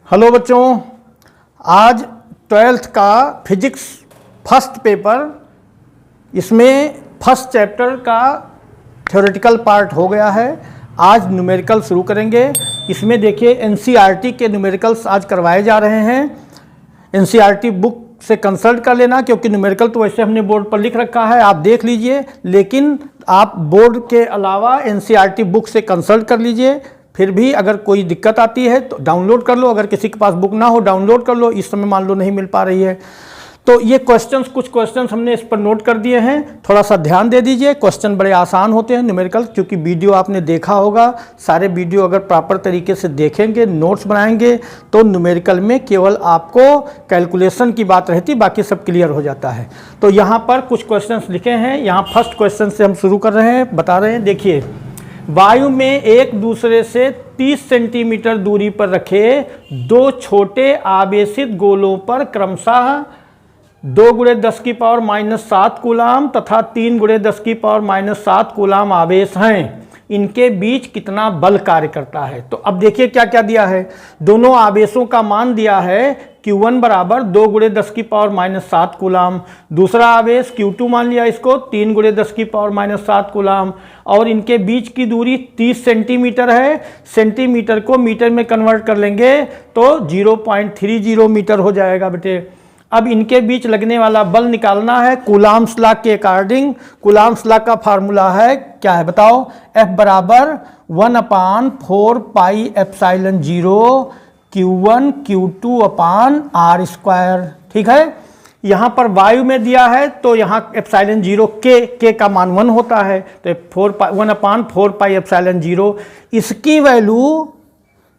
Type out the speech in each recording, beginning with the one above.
Hello बच्चों, आज 12th का फिजिक्स फर्स्ट पेपर, इसमें फर्स्ट चैप्टर का थ्योरेटिकल पार्ट हो गया है। आज न्यूमेरिकल शुरू करेंगे। इसमें देखिए एनसीईआरटी के न्यूमेरिकल्स आज करवाए जा रहे हैं। एनसीईआरटी बुक से कंसल्ट कर लेना, क्योंकि न्यूमेरिकल तो वैसे हमने बोर्ड पर लिख रखा है, आप देख लीजिए, लेकिन आप बोर्ड के अलावा एनसीईआरटी बुक से कंसल्ट कर लीजिए। फिर भी अगर कोई दिक्कत आती है तो डाउनलोड कर लो, अगर किसी के पास बुक ना हो डाउनलोड कर लो, इस समय मान लो नहीं मिल पा रही है तो ये कुछ क्वेश्चंस हमने इस पर नोट कर दिए हैं। थोड़ा सा ध्यान दे दीजिए, क्वेश्चन बड़े आसान होते हैं न्यूमेरिकल, क्योंकि वीडियो आपने देखा होगा। सारे वीडियो अगर प्रॉपर तरीके से देखेंगे, नोट्स बनाएंगे, तो न्यूमेरिकल में केवल आपको कैलकुलेशन की बात रहती, बाकी सब क्लियर हो जाता है। तो यहाँ पर कुछ क्वेश्चन लिखे हैं। यहाँ फर्स्ट क्वेश्चन से हम शुरू कर रहे हैं, बता रहे हैं। देखिए, वायु में एक दूसरे से 30 सेंटीमीटर दूरी पर रखे दो छोटे आवेशित गोलों पर क्रमशः 2 × 10⁻⁷ कूलाम तथा 3 × 10⁻⁷ कूलाम आवेश हैं। इनके बीच कितना बल कार्य करता है? तो अब देखिए क्या क्या दिया है। दोनों आवेशों का मान दिया है Q1 बराबर 2 × 10⁻⁷ कूलाम, दूसरा आवेश Q2 मान लिया इसको 3 × 10⁻⁷ कूलाम, और इनके बीच की दूरी 30 सेंटीमीटर है। सेंटीमीटर को मीटर में कन्वर्ट कर लेंगे तो 0.30 मीटर हो जाएगा बेटे। अब इनके बीच लगने वाला बल निकालना है कूलाम्स लॉ के अकॉर्डिंग। कूलाम्स लॉ का फार्मूला है, क्या है बताओ? F बराबर 1/4πε0 Q1 Q2 अपान r²। ठीक है, यहाँ पर वायु में दिया है तो यहाँ ε0 के का मान 1 होता है, तो 1/4πε0 इसकी वैल्यू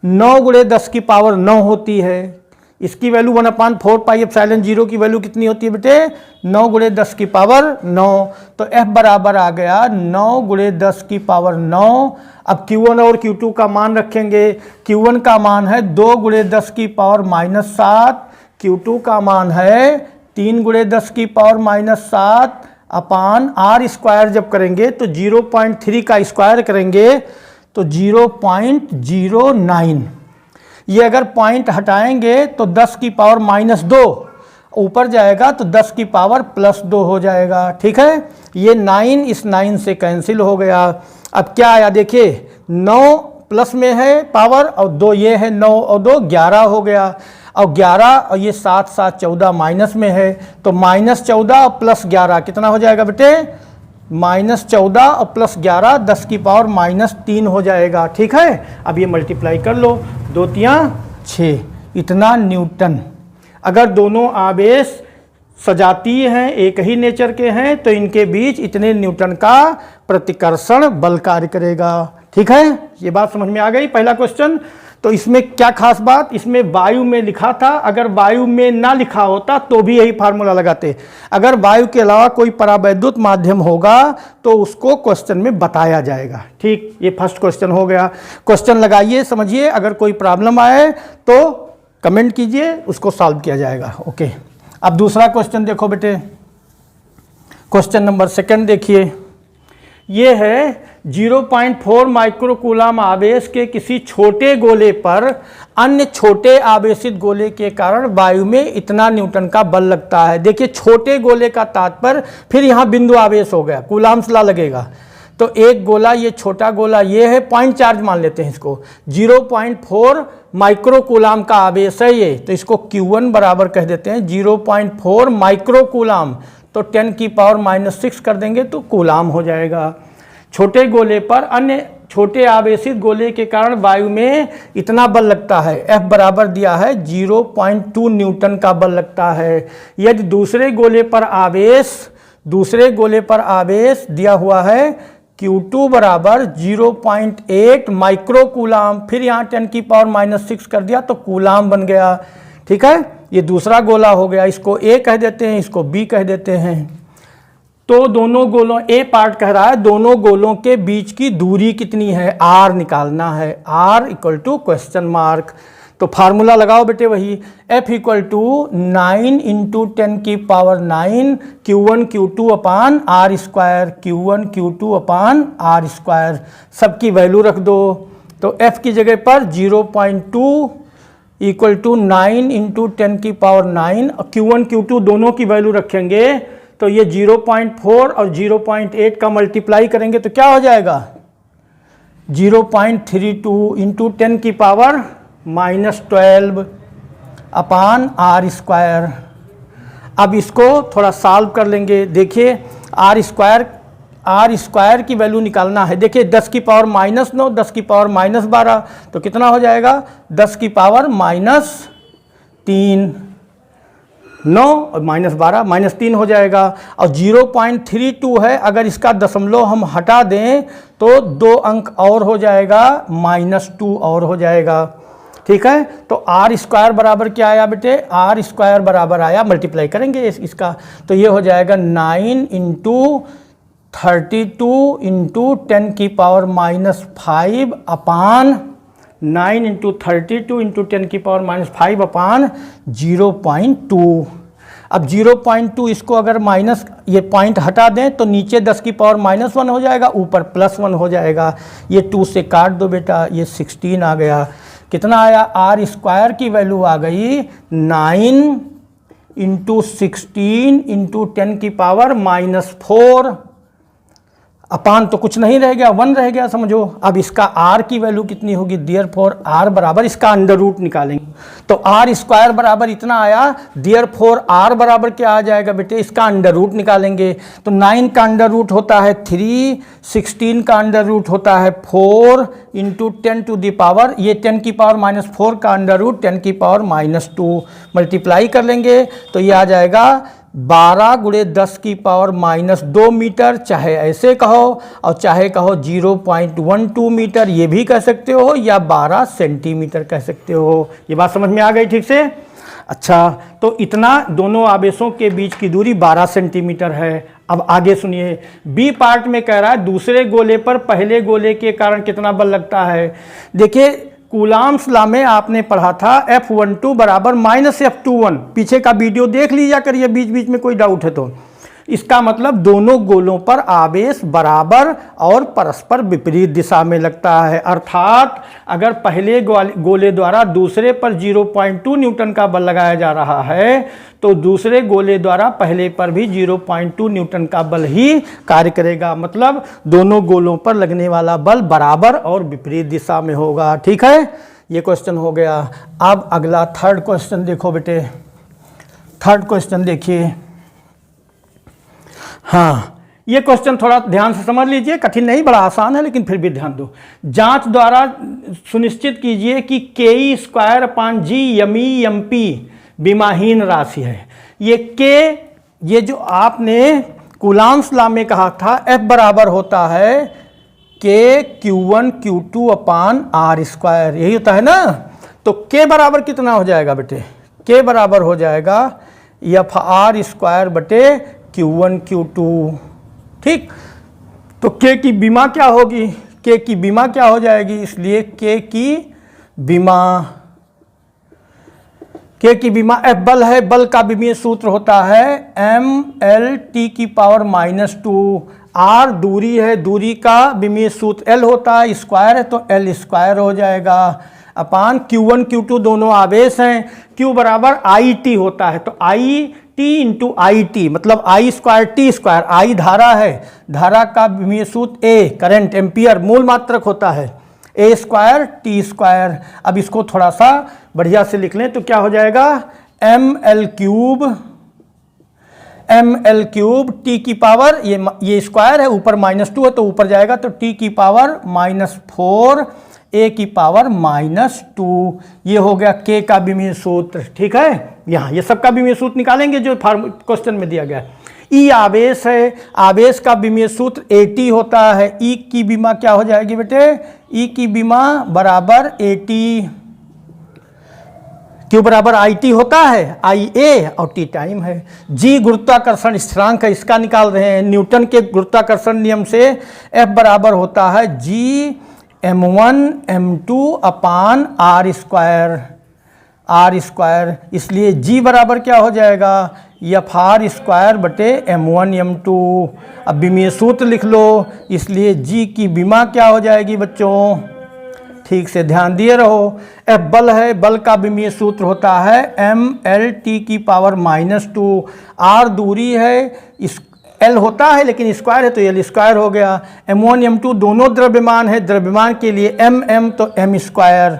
9 × 10⁹ होती है। इसकी वैल्यू 1/4πε0 की वैल्यू कितनी होती है बेटे? 9 × 10⁹। तो F बराबर आ गया 9 × 10⁹। अब Q1 और Q2 का मान रखेंगे। Q1 का मान है 2 × 10⁻⁷, Q2 का मान है 3 × 10⁻⁷ अपान r²। जब करेंगे तो 0.3 का स्क्वायर करेंगे तो 0.09। ये अगर पॉइंट हटाएंगे तो 10⁻⁻2 ऊपर जाएगा तो 10⁻+2 हो जाएगा। ठीक है, ये 9 इस 9 से कैंसिल हो गया। अब क्या आया देखिए, 9 प्लस में है पावर और 2 ये है, 9 और 2 11 हो गया। और 11 और ये 7 7 14 माइनस में है, तो -14 और +11 कितना हो जाएगा बेटे? -14 और +11 10⁻⁻3 हो जाएगा। ठीक है, अब ये मल्टीप्लाई कर लो, 2 × 6 इतना न्यूटन। अगर दोनों आवेश सजातीय हैं, एक ही नेचर के हैं, तो इनके बीच इतने न्यूटन का प्रतिकर्षण बल कार्य करेगा। ठीक है, ये बात समझ में आ गई। पहला क्वेश्चन। तो इसमें क्या खास बात, इसमें वायु में लिखा था, अगर वायु में ना लिखा होता तो भी यही फार्मूला लगाते। अगर वायु के अलावा कोई परावैद्युत माध्यम होगा तो उसको क्वेश्चन में बताया जाएगा। ठीक, ये फर्स्ट क्वेश्चन हो गया। क्वेश्चन लगाइए, समझिए, अगर कोई प्रॉब्लम आए तो कमेंट कीजिए, उसको सॉल्व किया जाएगा। ओके, अब दूसरा क्वेश्चन देखो बेटे। क्वेश्चन नंबर 2 देखिए, ये है 0.4 माइक्रो कूलाम आवेश के किसी छोटे गोले पर अन्य छोटे आवेशित गोले के कारण वायु में इतना न्यूटन का बल लगता है। देखिए, छोटे गोले का तात्पर्य, फिर यहाँ बिंदु आवेश हो गया, कूलाम्स लॉ लगेगा। तो एक गोला, ये छोटा गोला ये है, पॉइंट चार्ज मान लेते हैं इसको, 0.4 माइक्रो कूलाम का आवेश है ये, तो इसको Q1 बराबर कह देते हैं 0.4 माइक्रो कूलाम। तो 10⁻⁻6 कर देंगे तो कूलाम हो जाएगा। छोटे गोले पर अन्य छोटे आवेशित गोले के कारण वायु में इतना बल लगता है। F बराबर दिया है 0.2 न्यूटन का बल लगता है। यदि दूसरे गोले पर आवेश दिया हुआ है Q2 बराबर 0.8 माइक्रो कूलाम, फिर यहाँ 10⁻⁻6 कर दिया तो कूलाम बन गया। ठीक है, ये दूसरा गोला हो गया, इसको A कह देते हैं, इसको B कह देते हैं। तो दोनों गोलों, A पार्ट कह रहा है दोनों गोलों के बीच की दूरी कितनी है, R निकालना है। R = question mark. तो फार्मूला लगाओ बेटे, वही F = 9 × 10⁹ Q1 Q2 अपान r², Q1 Q2 अपान r²। सबकी वैल्यू रख दो। तो F की जगह पर 0.2 इक्वल टू 9 इंटू 10 की पावर 9। Q1 Q2 दोनों की वैल्यू रखेंगे तो ये 0.4 और 0.8 का मल्टीप्लाई करेंगे तो क्या हो जाएगा 0.32 इंटू 10 की पावर -12 अपान आर स्क्वायर। अब इसको थोड़ा सॉल्व कर लेंगे। देखिए आर स्क्वायर की वैल्यू निकालना है। देखिए 10 की पावर -9, 10 की पावर -12 तो कितना हो जाएगा 10 की पावर -3, 9 और -12 -3 हो जाएगा। और 0.32 है, अगर इसका दशमलव हम हटा दें तो 2 अंक और हो जाएगा, -2 और हो जाएगा। ठीक है, तो आर स्क्वायर बराबर क्या आया बेटे, आर स्क्वायर बराबर आया, मल्टीप्लाई करेंगे इसका तो ये हो जाएगा 9 इंटू 32 इंटू 10 की पावर -5 अपान 9 इंटू 32 इंटू 10 की पावर -5 अपान 0.2। अब 0.2 इसको अगर माइनस ये पॉइंट हटा दें तो नीचे 10 की पावर -1 हो जाएगा, ऊपर +1 हो जाएगा। ये 2 से काट दो बेटा, ये 16 आ गया। कितना आया, आर स्क्वायर की वैल्यू आ गई 9 इंटू 16 इंटू 10 की पावर -4 अपान तो कुछ नहीं रह गया, 1 रह गया समझो। अब इसका आर की वैल्यू कितनी होगी, देयरफॉर आर बराबर इसका अंडर रूट निकालेंगे तो आर स्क्वायर बराबर इतना आया, देयरफॉर आर बराबर क्या आ जाएगा बेटे, इसका अंडर रूट निकालेंगे तो 9 का अंडर रूट होता है 3, 16 का अंडर रूट होता है 4 इंटू 10 टू द पावर, ये 10 की पावर -4 का अंडर रूट 10 की पावर -2 मल्टीप्लाई कर लेंगे तो ये आ जाएगा 12 गुणे 10 की पावर -2 मीटर, चाहे ऐसे कहो और चाहे कहो 0.12 मीटर ये भी कह सकते हो, या 12 सेंटीमीटर कह सकते हो। ये बात समझ में आ गई ठीक से। अच्छा, तो इतना दोनों आवेशों के बीच की दूरी 12 सेंटीमीटर है। अब आगे सुनिए, बी पार्ट में कह रहा है दूसरे गोले पर पहले गोले के कारण कितना बल लगता है। देखिए कूलाम्स लॉ में आपने पढ़ा था F12 बराबर -F21, पीछे का वीडियो देख लीजिए करिए, बीच बीच में कोई डाउट है तो। इसका मतलब दोनों गोलों पर आवेश बराबर और परस्पर विपरीत दिशा में लगता है। अर्थात अगर पहले गोले द्वारा दूसरे पर 0.2 न्यूटन का बल लगाया जा रहा है तो दूसरे गोले द्वारा पहले पर भी 0.2 न्यूटन का बल ही कार्य करेगा। मतलब दोनों गोलों पर लगने वाला बल बराबर और विपरीत दिशा में होगा। ठीक है, ये क्वेश्चन हो गया। अब अगला थर्ड क्वेश्चन देखो बेटे, थर्ड क्वेश्चन देखिए। हाँ, ये क्वेश्चन थोड़ा ध्यान से समझ लीजिए, कठिन नहीं, बड़ा आसान है लेकिन फिर भी ध्यान दो। जांच द्वारा सुनिश्चित कीजिए कि K² यमी MP विमाहीन राशि है। ये K, ये जो आपने कूलाम्स लॉ में कहा था F बराबर होता है K/Q1 Q2 अपान R स्क्वायर, यही होता है ना। तो K बराबर कितना हो जाएगा बेटे, K बराबर हो जाएगा FR स्क्वायर बटे Q1 Q2। ठीक, तो K की विमा क्या होगी, K की विमा क्या हो जाएगी, इसलिए K की विमा F बल है, बल का विमीय सूत्र होता है mL T की पावर -2। R दूरी है, दूरी का विमीय सूत्र L होता है, स्क्वायर है तो L स्क्वायर हो जाएगा अपान Q1 Q2 दोनों आवेश हैं। Q बराबर IT होता है तो IT इंटू IT मतलब I square T square, I धारा है, धारा का विमीय सूत्र A करंट एम्पियर मूल मात्रक होता है, A स्क्वायर T स्क्वायर। अब इसको थोड़ा सा बढ़िया से लिख लें तो क्या हो जाएगा mL क्यूब T की पावर, ये स्क्वायर है, ऊपर -2 है तो ऊपर जाएगा तो T की पावर -4 A की पावर -2। ये हो गया K का विमीय सूत्र। ठीक है, यहाँ ये सब का विमीय सूत्र निकालेंगे जो क्वेश्चन में दिया गया है। E आवेश है, आवेश का विमीय सूत्र AT होता है। E की विमा क्या हो जाएगी बेटे, E की विमा बराबर AT, Q बराबर IT होता है, IA और T टाइम है। G गुरुत्वाकर्षण स्थिरांक है, इसका निकाल रहे हैं। न्यूटन के गुरुत्वाकर्षण नियम से F बराबर होता है G m1 m2 अपान R स्क्वायर, इसलिए G बराबर क्या हो जाएगा FR स्क्वायर बटे m1 m2। अब विमीय सूत्र लिख लो, इसलिए G की विमा क्या हो जाएगी बच्चों, ठीक से ध्यान दिए रहो। F बल है, बल का विमीय सूत्र होता है mL/2। R दूरी है, इस L होता है लेकिन स्क्वायर है तो L स्क्वायर हो गया। M1 M2 दोनों द्रव्यमान है, द्रव्यमान के लिए M तो M स्क्वायर,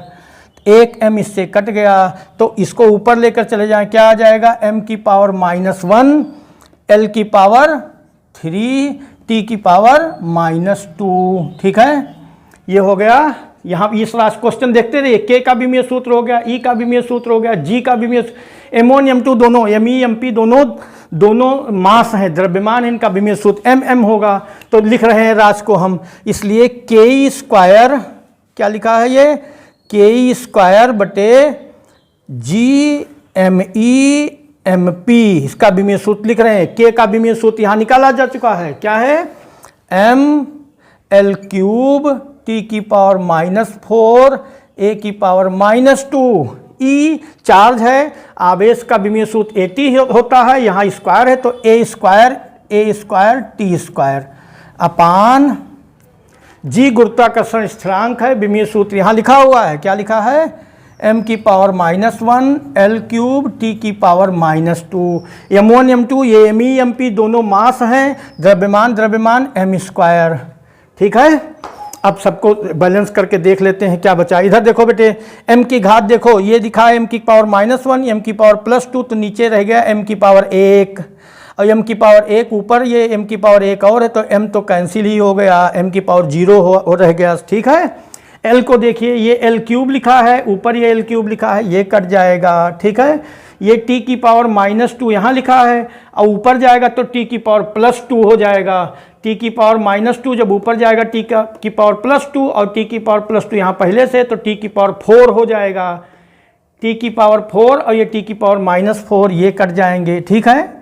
एक M इससे कट गया तो इसको ऊपर लेकर चले जाएं, क्या आ जाएगा M⁻⁻1 L की पावर 3 T की पावर -2। ठीक है, ये हो गया। यहाँ इस राशि क्वेश्चन देखते रहिए, K का विमीय सूत्र हो गया, E का विमीय सूत्र हो गया, G का विमीय, M1 M2 दोनों, Me MP दोनों मास हैं, द्रव्यमान है, इनका विमीय सूत्र MM होगा। तो लिख रहे हैं राशि को हम, इसलिए Ke स्क्वायर, क्या लिखा है ये Ke स्क्वायर बटे GME MP, इसका विमीय सूत्र लिख रहे हैं। K का विमीय सूत्र यहाँ निकाला जा चुका है, क्या है mL³ T की पावर -4 A की पावर -2। E चार्ज है, आवेश का विमीय सूत्र AT होता है, यहाँ स्क्वायर है तो A square T square upon G गुरुत्वाकर्षण स्थिरांक है, विमीय सूत्र यहाँ लिखा हुआ है, क्या लिखा है M की पावर -1 L³ T की पावर -2। M1 M2 ये Me MP दोनों मास हैं, द्रव्यमान M स्क्वायर। ठीक है, अब सबको बैलेंस करके देख लेते हैं क्या बचा। इधर देखो बेटे, M की घात देखो, ये दिखा है M की पावर -1, M की पावर +2, तो नीचे रह गया M की पावर 1 और M की पावर 1 ऊपर, ये M की पावर 1 और है तो M तो कैंसिल ही हो गया, M की पावर 0 हो रह गया। ठीक है, L को देखिए, ये L³ लिखा है, ऊपर ये L³ लिखा है, ये कट जाएगा। ठीक है, ये T की पावर -2 यहाँ लिखा है और ऊपर जाएगा तो T की पावर +2 हो जाएगा। T की पावर -2 जब ऊपर जाएगा T की पावर +2 और T की पावर +2 यहाँ पहले से, तो T की पावर 4 हो जाएगा। T की पावर 4 और ये T की पावर -4 ये कट जाएंगे। ठीक है,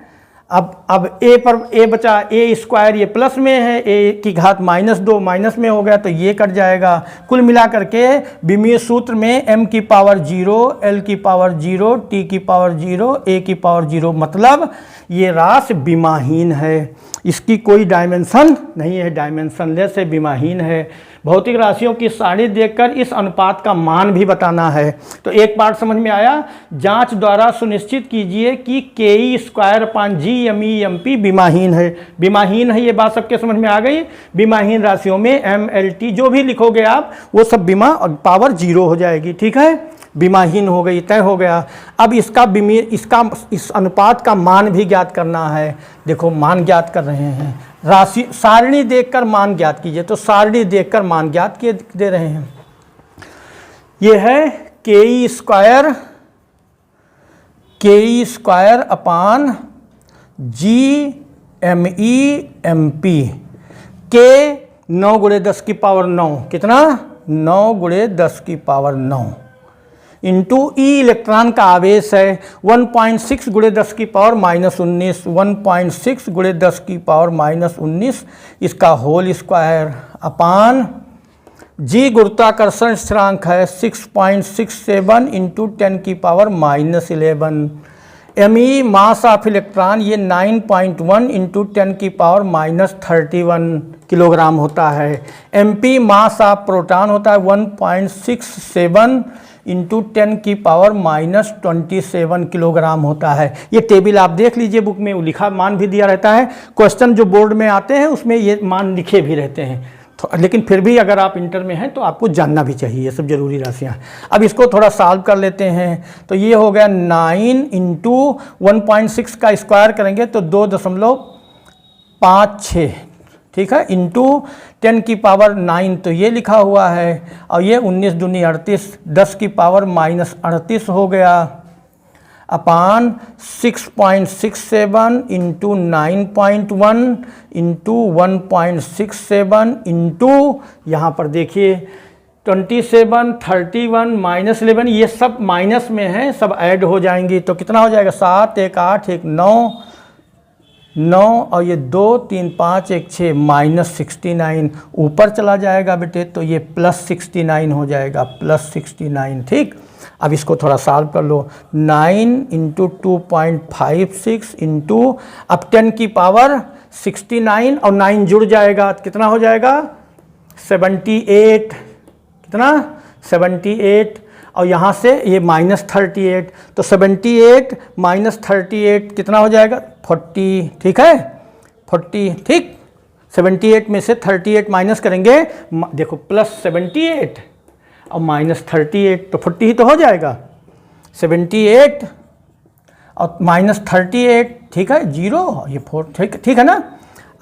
अब A पर A बचा, A स्क्वायर ये प्लस में है, A की घात -2 माइनस में हो गया तो ये कट जाएगा। कुल मिला करके विमीय सूत्र में M की पावर 0, L की पावर 0, T की पावर 0, A की पावर 0, मतलब ये राशि विमाहीन है, इसकी कोई डायमेंशन नहीं है, डायमेंशनलेस है, विमाहीन है। भौतिक राशियों की सारणी देखकर इस अनुपात का मान भी बताना है। तो एक पार्ट समझ में आया, जांच द्वारा सुनिश्चित कीजिए कि Ke square upon GME MP विमाहीन है। विमाहीन है, ये बात सबके समझ में आ गई। विमाहीन राशियों में MLT जो भी लिखोगे आप वो सब विमा और पावर 0 हो जाएगी। ठीक है, विमाहीन हो गई, तय हो गया। अब इस अनुपात का मान भी ज्ञात करना है। देखो मान ज्ञात कर रहे हैं, राशि सारणी देखकर मान ज्ञात कीजिए, तो सारणी देखकर मान ज्ञात किए दे रहे हैं। ये है Ke square upon GME MP। K 9 × 10 की पावर 9, कितना 9 × 10 की पावर 9 इंटू E इलेक्ट्रॉन का आवेश है 1.6 × 10 की पावर -19, 1.6 × 10 की पावर -19 इसका होल स्क्वायर अपान G गुरुत्वाकर्षण स्थिरांक है 6.67 × 10 की power -11। Me mass of electron ये 9.1 × 10 की पावर -31 किलोग्राम होता है। MP मास ऑफ प्रोटॉन होता है 1.67 × 10 की पावर -27 किलोग्राम होता है। ये टेबल आप देख लीजिए, बुक में लिखा मान भी दिया रहता है। क्वेश्चन जो बोर्ड में आते हैं उसमें ये मान लिखे भी रहते हैं, तो लेकिन फिर भी अगर आप इंटर में हैं तो आपको जानना भी चाहिए, ये सब जरूरी राशियाँ। अब इसको थोड़ा सॉल्व कर लेते हैं। तो ये हो गया 9 × 1.6 का स्क्वायर करेंगे तो 2.56, ठीक है, इंटू 10 की पावर 9 तो ये लिखा हुआ है, और ये 19 दूनी 38, 10 की पावर -38 हो गया अपान 6.67 इंटू 9.1 इंटू 1.67 इंटू यहाँ पर देखिए 27, 31, -11, ये सब माइनस में है, सब ऐड हो जाएंगी तो कितना हो जाएगा 7, 1, 8, 1, 9 और ये 2, 3, 5, 1, 6 -69 ऊपर चला जाएगा बेटे, तो ये +69 हो जाएगा, +69। ठीक, अब इसको थोड़ा सॉल्व कर लो। 9 × 2.56 इंटू अब 10 की पावर 69 और 9 जुड़ जाएगा, कितना हो जाएगा 78, कितना 78 और यहाँ से ये -38, तो 78 - 38 कितना हो जाएगा 40, ठीक है 40, ठीक। 78 में से 38 माइनस करेंगे, देखो +78 और -38 तो 40 ही तो हो जाएगा। 78 और -38, ठीक है 0, ये 4, ठीक है ना।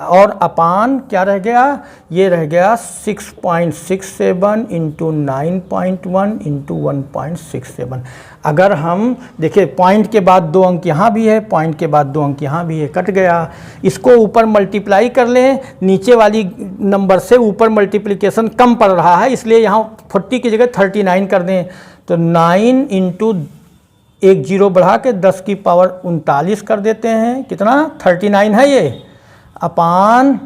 और अपान क्या रह गया, ये रह गया 6.67 इंटू 9.1 इंटू 1.67। अगर हम देखिए पॉइंट के बाद 2 अंक यहाँ भी है, पॉइंट के बाद 2 अंक यहाँ भी है, कट गया। इसको ऊपर मल्टीप्लाई कर लें, नीचे वाली नंबर से ऊपर मल्टीप्लिकेशन कम पड़ रहा है, इसलिए यहाँ 40 की जगह 39 कर दें। तो 9 इंटू एक 0 बढ़ा के 10 की पावर 39 कर देते हैं, कितना 39 है ये, अपान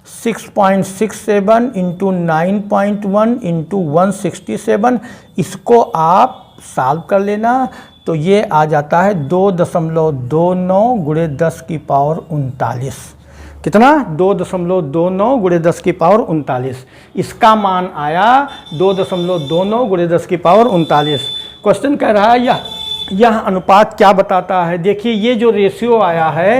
6.67 इंटू 9.1 इंटू 167। इसको आप सॉल्व कर लेना तो ये आ जाता है 2.29 गुणे 10 की पावर 39। कितना 2.29 गुणे 10 की पावर 39। इसका मान आया 2.29 गुणे 10 की पावर 39। क्वेश्चन कह रहा है यह अनुपात क्या बताता है। देखिए ये जो रेशियो आया है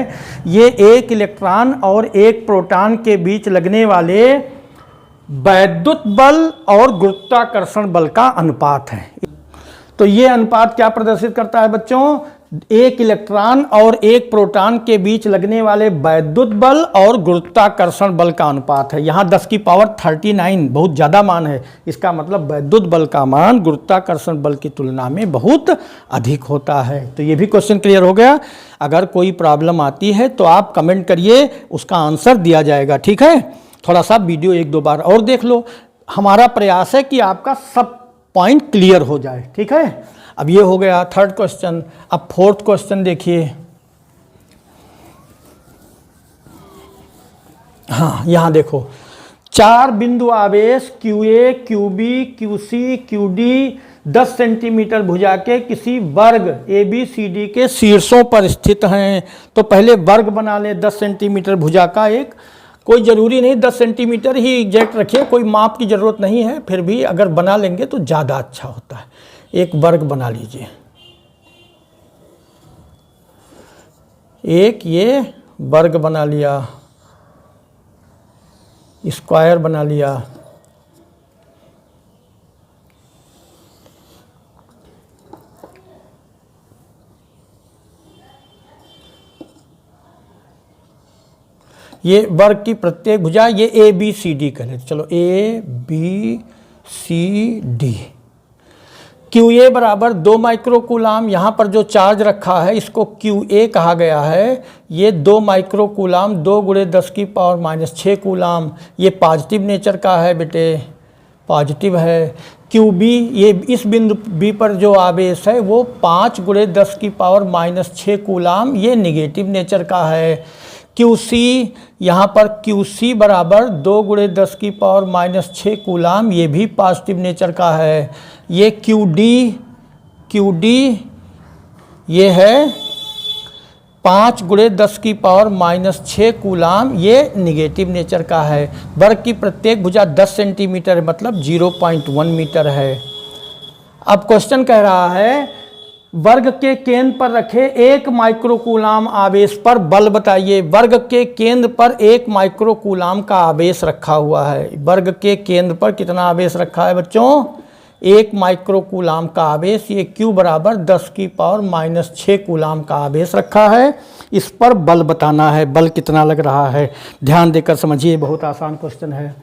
ये एक इलेक्ट्रॉन और एक प्रोटॉन के बीच लगने वाले वैद्युत बल और गुरुत्वाकर्षण बल का अनुपात है। तो ये अनुपात क्या प्रदर्शित करता है बच्चों, एक इलेक्ट्रॉन और एक प्रोटॉन के बीच लगने वाले वैद्युत बल और गुरुत्वाकर्षण बल का अनुपात है। यहाँ 10 की पावर 39 बहुत ज़्यादा मान है, इसका मतलब वैद्युत बल का मान गुरुत्वाकर्षण बल की तुलना में बहुत अधिक होता है। तो ये भी क्वेश्चन क्लियर हो गया। अगर कोई प्रॉब्लम आती है तो आप कमेंट करिए, उसका आंसर दिया जाएगा, ठीक है। थोड़ा सा वीडियो 1-2 बार और देख लो। हमारा प्रयास है कि आपका सब पॉइंट क्लियर हो जाए, ठीक है। अब ये हो गया 3rd क्वेश्चन। अब 4th क्वेश्चन देखिए। हाँ यहाँ देखो 4 बिंदु आवेश QA, QB, QC, QD 10 centimetre भुजा के किसी वर्ग ABCD के शीर्षों पर स्थित हैं। तो पहले वर्ग बना लें 10 सेंटीमीटर भुजा का एक, कोई ज़रूरी नहीं 10 सेंटीमीटर ही एग्जैक्ट रखिए, कोई माप की ज़रूरत नहीं है, फिर भी अगर बना लेंगे तो ज़्यादा अच्छा होता है। एक वर्ग बना लीजिए, एक ये वर्ग बना लिया, स्क्वायर बना लिया। ये वर्ग की प्रत्येक भुजा ये ABCD करें, चलो ABCD। QA बराबर 2 माइक्रोकूलाम, यहाँ पर जो चार्ज रखा है इसको QA कहा गया है। ये 2 माइक्रोकूलाम 2 गुणे 10 की पावर -6 कूलाम, ये पॉजिटिव नेचर का है बेटे, पॉजिटिव है। QB ये इस बिंदु B पर जो आवेश है वो 5 गुणे 10 की पावर -6 कूलाम, ये निगेटिव नेचर का है। QC यहाँ पर QC बराबर 2 गुणे 10 की पावर -6 कूलाम, ये भी पॉजिटिव नेचर का है। ये QD ये है 5 गुणे 10 की पावर -6 कूलाम, ये निगेटिव नेचर का है। वर्ग की प्रत्येक भुजा 10 सेंटीमीटर मतलब 0.1 मीटर है। अब क्वेश्चन कह रहा है वर्ग के केंद्र पर रखे 1 माइक्रोकूलाम आवेश पर बल बताइए। वर्ग के केंद्र पर 1 माइक्रोकूलाम का आवेश रखा हुआ है। वर्ग के केंद्र पर कितना आवेश रखा है बच्चों, 1 माइक्रोकूलाम का आवेश, ये Q बराबर 10 की पावर -6 कूलाम का आवेश रखा है। इस पर बल बताना है, बल कितना लग रहा है, ध्यान देकर समझिए, बहुत आसान क्वेश्चन है।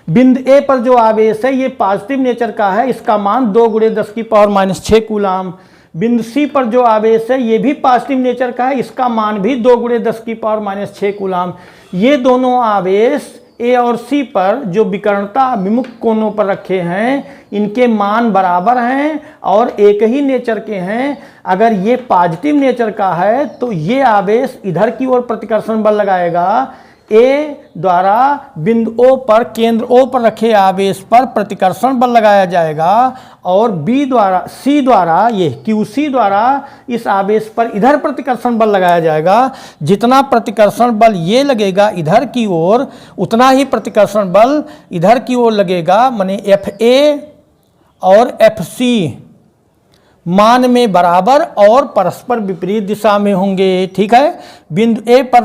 बिंदु A पर जो आवेश है ये पॉजिटिव नेचर का है, इसका मान 2 गुणे 10 की पावर -6 कूलाम। बिंदु C पर जो आवेश है ये भी पॉजिटिव नेचर का है, इसका मान भी 2 गुणे 10 की पावर -6 कूलाम। ये दोनों आवेश A और C पर जो विकर्णता अभिमुख कोणों पर रखे हैं इनके मान बराबर हैं और एक ही नेचर के हैं। अगर ये पॉजिटिव नेचर का है तो ये आवेश इधर की ओर प्रतिकर्षण बल लगाएगा। A द्वारा बिंदु O पर केंद्र O पर रखे आवेश पर प्रतिकर्षण बल लगाया जाएगा और C द्वारा ये QC द्वारा इस आवेश पर इधर प्रतिकर्षण बल लगाया जाएगा। जितना प्रतिकर्षण बल ये लगेगा इधर की ओर उतना ही प्रतिकर्षण बल इधर की ओर लगेगा, माने FA और FC मान में बराबर और परस्पर विपरीत दिशा में होंगे। ठीक है, बिंदु A पर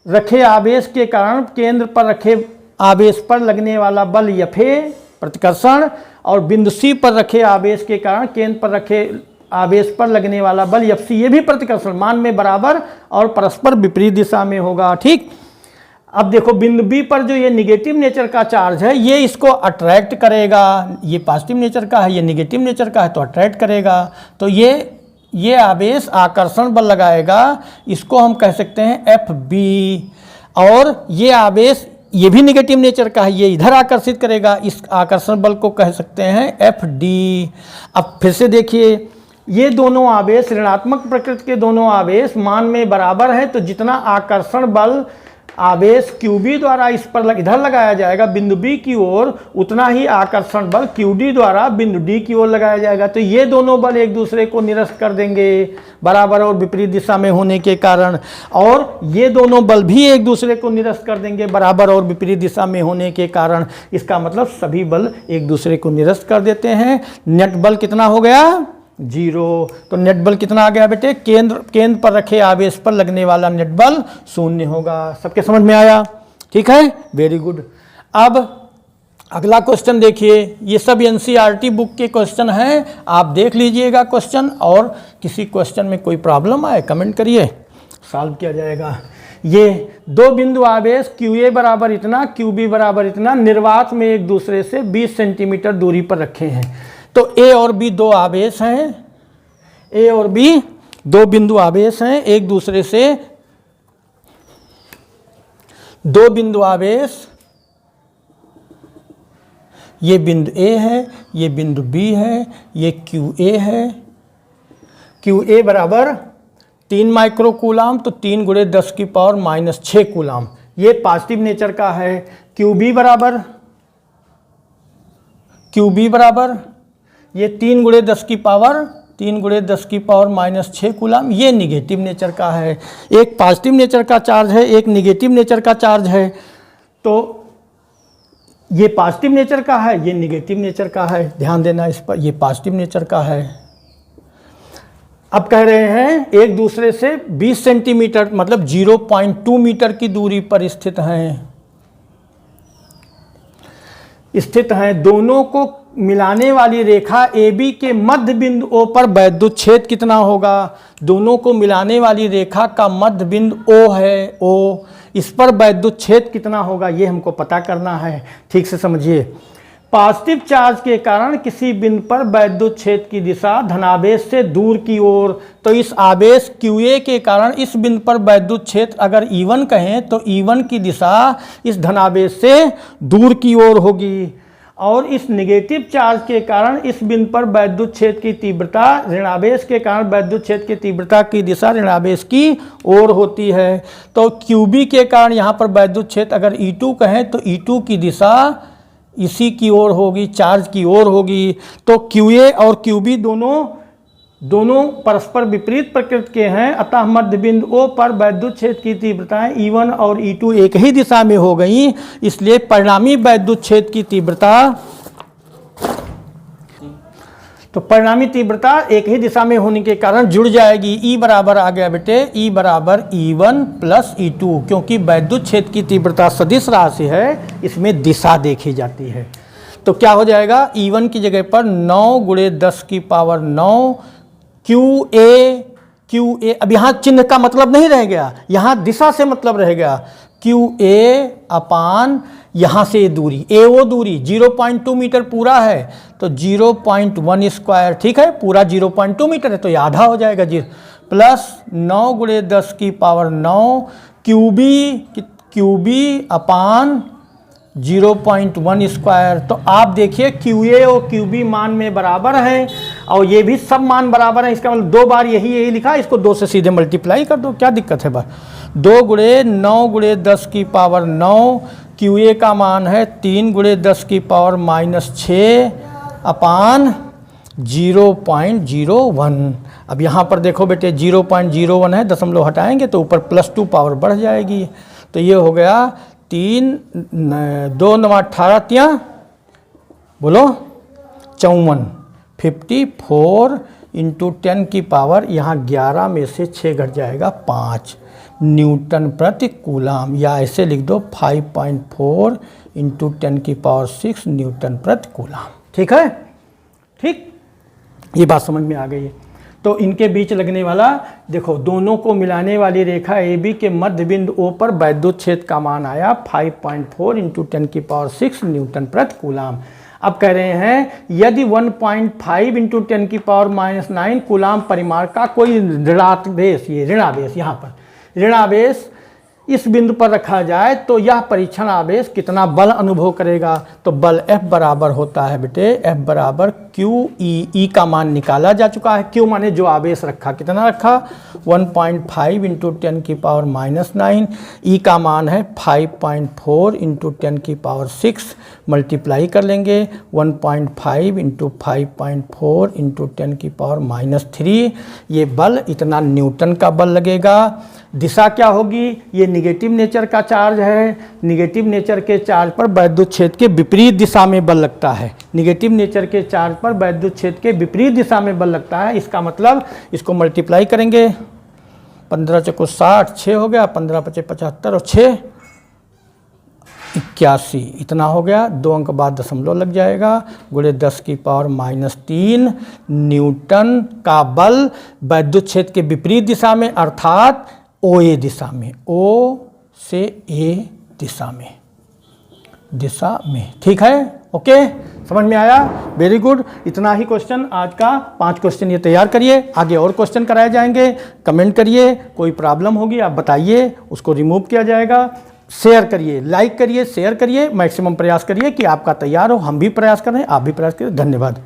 रखे आवेश के कारण केंद्र पर रखे आवेश पर लगने वाला बल Fa प्रतिकर्षण, और बिंदु C पर रखे आवेश के कारण केंद्र पर रखे आवेश पर लगने वाला बल Fc, ये भी प्रतिकर्षण मान में बराबर और परस्पर विपरीत दिशा में होगा। ठीक, अब देखो बिंदु B पर जो ये निगेटिव नेचर का चार्ज है ये इसको अट्रैक्ट करेगा, ये पॉजिटिव नेचर का है, ये निगेटिव नेचर का है तो अट्रैक्ट करेगा। तो ये आवेश आकर्षण बल लगाएगा, इसको हम कह सकते हैं Fb। और ये आवेश ये भी निगेटिव नेचर का है, ये इधर आकर्षित करेगा, इस आकर्षण बल को कह सकते हैं Fd। अब फिर से देखिए, ये दोनों आवेश ऋणात्मक प्रकृति के दोनों आवेश मान में बराबर है, तो जितना आकर्षण बल आवेश QB द्वारा इस पर इधर लगाया जाएगा बिंदु B की ओर, उतना ही आकर्षण बल QD द्वारा बिंदु D की ओर लगाया जाएगा। तो ये दोनों बल एक दूसरे को निरस्त कर देंगे बराबर और विपरीत दिशा में होने के कारण, और ये दोनों बल भी एक दूसरे को निरस्त कर देंगे बराबर और विपरीत दिशा में होने के कारण। इसका मतलब सभी बल एक दूसरे को निरस्त कर देते हैं। नेट बल कितना हो गया? 0। तो नेट बल कितना आ गया बेटे? केंद्र पर रखे आवेश पर लगने वाला नेट बल 0 होगा। सबके समझ में आया? ठीक है, वेरी गुड। अब अगला क्वेश्चन देखिए, ये सब NCERT बुक के क्वेश्चन हैं, आप देख लीजिएगा क्वेश्चन, और किसी क्वेश्चन में कोई प्रॉब्लम आए कमेंट करिए, सॉल्व किया जाएगा। ये दो बिंदु आवेश QA बराबर इतना, QB बराबर इतना निर्वात में एक दूसरे से 20 सेंटीमीटर दूरी पर रखे हैं। तो A और B दो आवेश हैं, A और B दो बिंदु आवेश हैं, एक दूसरे से दो बिंदु आवेश, ये बिंदु A है, ये बिंदु B है, ये QA है। QA बराबर 3 माइक्रो कूलाम, तो 3 गुणे 10 की पावर -6 कूलाम, ये पॉजिटिव नेचर का है। QB बराबर ये 3 गुणे 10 की पावर -6 कूलाम, ये निगेटिव नेचर का है। एक पॉजिटिव नेचर का चार्ज है, एक निगेटिव नेचर का चार्ज है। तो ये पॉजिटिव नेचर का है, ये निगेटिव नेचर का है, ध्यान देना इस पर, ये पॉजिटिव नेचर का है। अब कह रहे हैं एक दूसरे से 20 सेंटीमीटर मतलब 0.2 मीटर की दूरी पर स्थित हैं। दोनों को मिलाने वाली रेखा AB के मध्य बिंदु O पर वैद्युत छेद कितना होगा? दोनों को मिलाने वाली रेखा का मध्य बिंदु O है, O, इस पर वैद्युत छेद कितना होगा ये हमको पता करना है। ठीक से समझिए, पॉजिटिव चार्ज के कारण किसी बिंदु पर वैद्युत छेद की दिशा धनावेश से दूर की ओर, तो इस आवेश QA के कारण इस बिंदु पर वैद्युत छेद अगर E1 कहें तो E1 की दिशा इस धनावेश से दूर की ओर होगी, और इस निगेटिव चार्ज के कारण इस बिंदु पर वैद्युत छेद की तीव्रता ऋणावेश के कारण वैद्युत छेद की तीव्रता की दिशा ऋणावेश की ओर होती है। तो QB के कारण यहाँ पर वैद्युत छेद अगर E2 कहें तो E2 की दिशा इसी की ओर होगी, चार्ज की ओर होगी। तो QA और QB दोनों परस्पर विपरीत प्रकृति के हैं, अतः मध्य बिंदु O पर वैद्युत छेद की तीव्रताएं E1 और E2 एक ही दिशा में हो गई, इसलिए परिणामी वैद्युत छेद की तीव्रता, तो परिणामी तीव्रता एक ही दिशा में होने के कारण जुड़ जाएगी। E बराबर आ गया बेटे, E बराबर E1 प्लस E2, क्योंकि वैद्युत छेद की तीव्रता सदिश राशि है, इसमें दिशा देखी जाती है। तो क्या हो जाएगा? E1 की जगह पर 9 गुणे 10 की पावर 9 QA, अब यहाँ चिन्ह का मतलब नहीं रह गया, यहाँ दिशा से मतलब रह गया। QA अपान यहाँ से दूरी AO दूरी 0.2 मीटर पूरा है, तो 0.1 स्क्वायर, ठीक है, पूरा 0.2 मीटर है तो ये आधा हो जाएगा, प्लस 9 गुणे 10 की पावर 9 QB अपान 0.1 स्क्वायर। तो आप देखिए QA और QB मान में बराबर हैं, और ये भी सब मान बराबर हैं, इसका मतलब 2 बार यही लिखा, इसको 2 से सीधे मल्टीप्लाई कर दो, क्या दिक्कत है? बार 2 गुणे 9 गुणे 10 की पावर 9, QA का मान है 3 गुणे 10 की पावर -6 अपान 0.01। अब यहाँ पर देखो बेटे 0.01 है, दशमलव हटाएंगे तो ऊपर +2 पावर बढ़ जाएगी, तो ये हो गया 3 2 9 18 बोलो 54 इंटू 10 की पावर, यहाँ 11 में से 6 घट जाएगा 5 न्यूटन प्रति कूलाम, या ऐसे लिख दो 5.4 इंटू 10 की पावर 6 न्यूटन प्रति कूलाम। ठीक है, ठीक, ये बात समझ में आ गई है। तो इनके बीच लगने वाला, देखो दोनों को मिलाने वाली रेखा ए बी के मध्य बिंदु O पर वैद्युत क्षेत्र का मान आया 5.4 इंटू 10 की पावर 6 न्यूटन प्रति कूलाम। अब कह रहे हैं यदि 1.5 इंटू 10 की पावर -9 कूलाम परिमाण का कोई ऋणावेश, ये ऋणावेश यहाँ पर ऋणावेश इस बिंदु पर रखा जाए तो यह परीक्षण आवेश कितना बल अनुभव करेगा। तो बल F बराबर होता है बेटे, F बराबर QE, E का मान निकाला जा चुका है। Q माने जो आवेश रखा, कितना रखा 1.5 इंटू 10 की पावर -9, E का मान है 5.4 इंटू 10 की पावर 6, मल्टीप्लाई कर लेंगे 1.5 इंटू 5.4 इंटू 10 की पावर -3, ये बल इतना न्यूटन का बल लगेगा। दिशा क्या होगी, ये निगेटिव नेचर का चार्ज है, निगेटिव नेचर के चार्ज पर वैद्युत क्षेत्र के विपरीत दिशा में बल लगता है, निगेटिव नेचर के चार्ज पर वैद्युत क्षेत्र के विपरीत दिशा में बल लगता है। इसका मतलब इसको मल्टीप्लाई करेंगे 15 चौको 60, 6 हो गया, 15 पचे 75 और 6 81, इतना हो गया। 2 अंक बाद दशमलव लग जाएगा, गुणे 10 की पावर -3 न्यूटन का बल वैद्युत क्षेत्र के विपरीत दिशा में, अर्थात OA दिशा में, O से A दिशा में। ठीक है, ओके, समझ में आया, वेरी गुड। इतना ही क्वेश्चन आज का, 5 क्वेश्चन ये तैयार करिए, आगे और क्वेश्चन कराए जाएंगे। कमेंट करिए, कोई प्रॉब्लम होगी आप बताइए, उसको रिमूव किया जाएगा। शेयर करिए, लाइक करिए, शेयर करिए, मैक्सिमम प्रयास करिए कि आपका तैयार हो। हम भी प्रयास कर रहे हैं, आप भी प्रयास करिए। धन्यवाद।